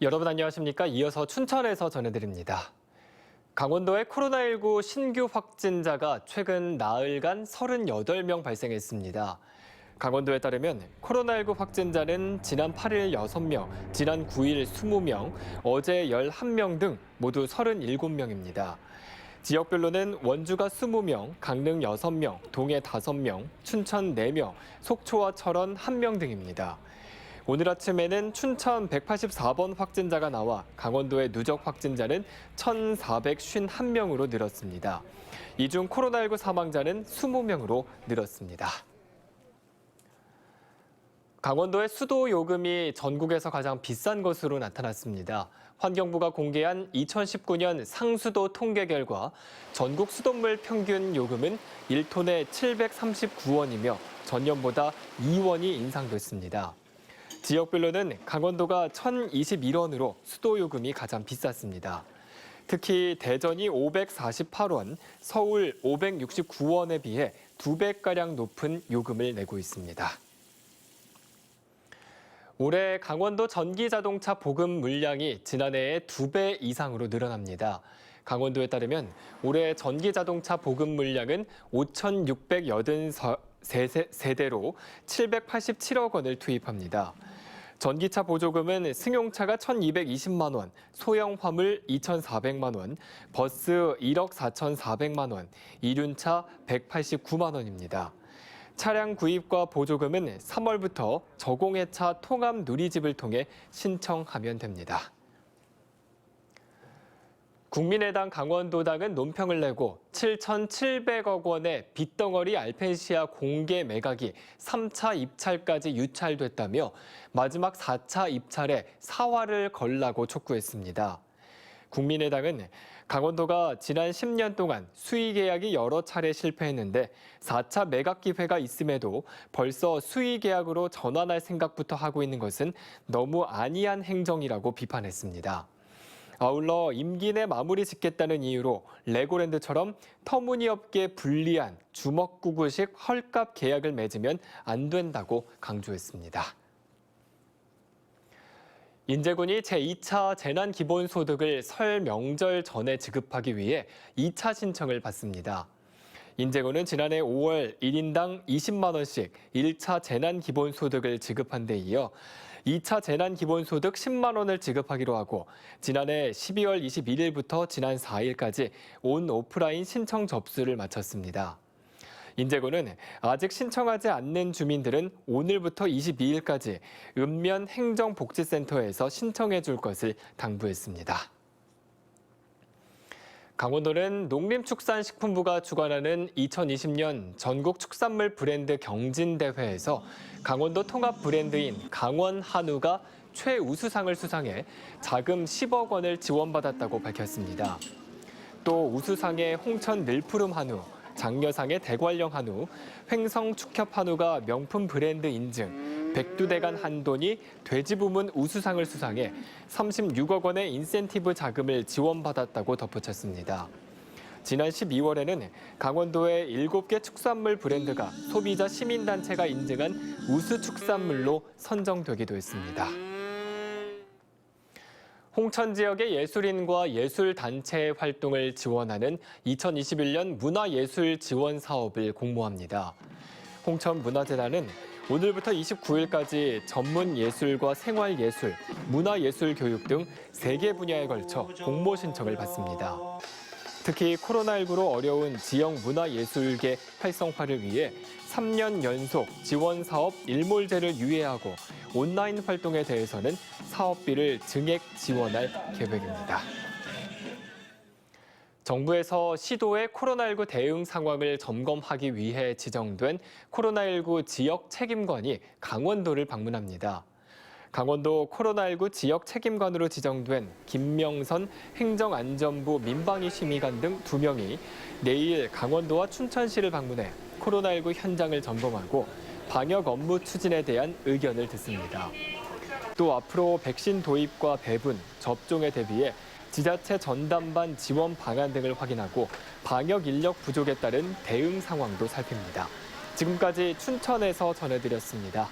여러분 안녕하십니까? 이어서 춘천에서 전해드립니다. 강원도의 코로나19 신규 확진자가 최근 나흘간 38명 발생했습니다. 강원도에 따르면 코로나19 확진자는 지난 8일 6명, 지난 9일 20명, 어제 11명 등 모두 37명입니다. 지역별로는 원주가 20명, 강릉 6명, 동해 5명, 춘천 4명, 속초와 철원 1명 등입니다. 오늘 아침에는 춘천 184번 확진자가 나와 강원도의 누적 확진자는 1,451명으로 늘었습니다. 이 중 코로나19 사망자는 20명으로 늘었습니다. 강원도의 수도 요금이 전국에서 가장 비싼 것으로 나타났습니다. 환경부가 공개한 2019년 상수도 통계 결과 전국 수돗물 평균 요금은 1톤에 739원이며 전년보다 2원이 인상됐습니다. 지역별로는 강원도가 1,021원으로 수도 요금이 가장 비쌌습니다. 특히 대전이 548원, 서울 569원에 비해 2배가량 높은 요금을 내고 있습니다. 올해 강원도 전기자동차 보급 물량이 지난해의 2배 이상으로 늘어납니다. 강원도에 따르면 올해 전기자동차 보급 물량은 5,683세대로 787억 원을 투입합니다. 전기차 보조금은 승용차가 1,220만 원, 소형 화물 2,400만 원, 버스 1억 4,400만 원, 이륜차 189만 원입니다. 차량 구입과 보조금은 3월부터 저공해차 통합 누리집을 통해 신청하면 됩니다. 국민의당 강원도당은 논평을 내고 7,700억 원의 빚덩어리 알펜시아 공개 매각이 3차 입찰까지 유찰됐다며 마지막 4차 입찰에 사활을 걸라고 촉구했습니다. 국민의당은 강원도가 지난 10년 동안 수의 계약이 여러 차례 실패했는데 4차 매각 기회가 있음에도 벌써 수의 계약으로 전환할 생각부터 하고 있는 것은 너무 안이한 행정이라고 비판했습니다. 아울러 임기 내 마무리 짓겠다는 이유로 레고랜드처럼 터무니없게 불리한 주먹구구식 헐값 계약을 맺으면 안 된다고 강조했습니다. 인제군이 제2차 재난기본소득을 설 명절 전에 지급하기 위해 2차 신청을 받습니다. 인제군은 지난해 5월 1인당 20만 원씩 1차 재난기본소득을 지급한 데 이어 2차 재난기본소득 10만 원을 지급하기로 하고 지난해 12월 21일부터 지난 4일까지 온 오프라인 신청 접수를 마쳤습니다. 인제군은 아직 신청하지 않는 주민들은 오늘부터 22일까지 읍면 행정복지센터에서 신청해 줄 것을 당부했습니다. 강원도는 농림축산식품부가 주관하는 2020년 전국 축산물 브랜드 경진대회에서 강원도 통합 브랜드인 강원한우가 최우수상을 수상해 자금 10억 원을 지원받았다고 밝혔습니다. 또 우수상의 홍천 늘푸름 한우, 장려상의 대관령 한우, 횡성 축협 한우가 명품 브랜드 인증, 백두대간 한돈이 돼지 부문 우수상을 수상해 36억 원의 인센티브 자금을 지원받았다고 덧붙였습니다. 지난 12월에는 강원도의 7개 축산물 브랜드가 소비자 시민단체가 인증한 우수 축산물로 선정되기도 했습니다. 홍천 지역의 예술인과 예술단체의 활동을 지원하는 2021년 문화예술 지원 사업을 공모합니다. 홍천문화재단은 오늘부터 29일까지 전문예술과 생활예술, 문화예술 교육 등 3개 분야에 걸쳐 공모 신청을 받습니다. 특히 코로나19로 어려운 지역 문화예술계 활성화를 위해 3년 연속 지원 사업 일몰제를 유예하고 온라인 활동에 대해서는 사업비를 증액 지원할 계획입니다. 정부에서 시도의 코로나19 대응 상황을 점검하기 위해 지정된 코로나19 지역 책임관이 강원도를 방문합니다. 강원도 코로나19 지역 책임관으로 지정된 김명선 행정안전부 민방위 심의관 등 2명이 내일 강원도와 춘천시를 방문해 코로나19 현장을 점검하고 방역 업무 추진에 대한 의견을 듣습니다. 또 앞으로 백신 도입과 배분, 접종에 대비해 지자체 전담반 지원 방안 등을 확인하고 방역 인력 부족에 따른 대응 상황도 살핍니다. 지금까지 춘천에서 전해드렸습니다.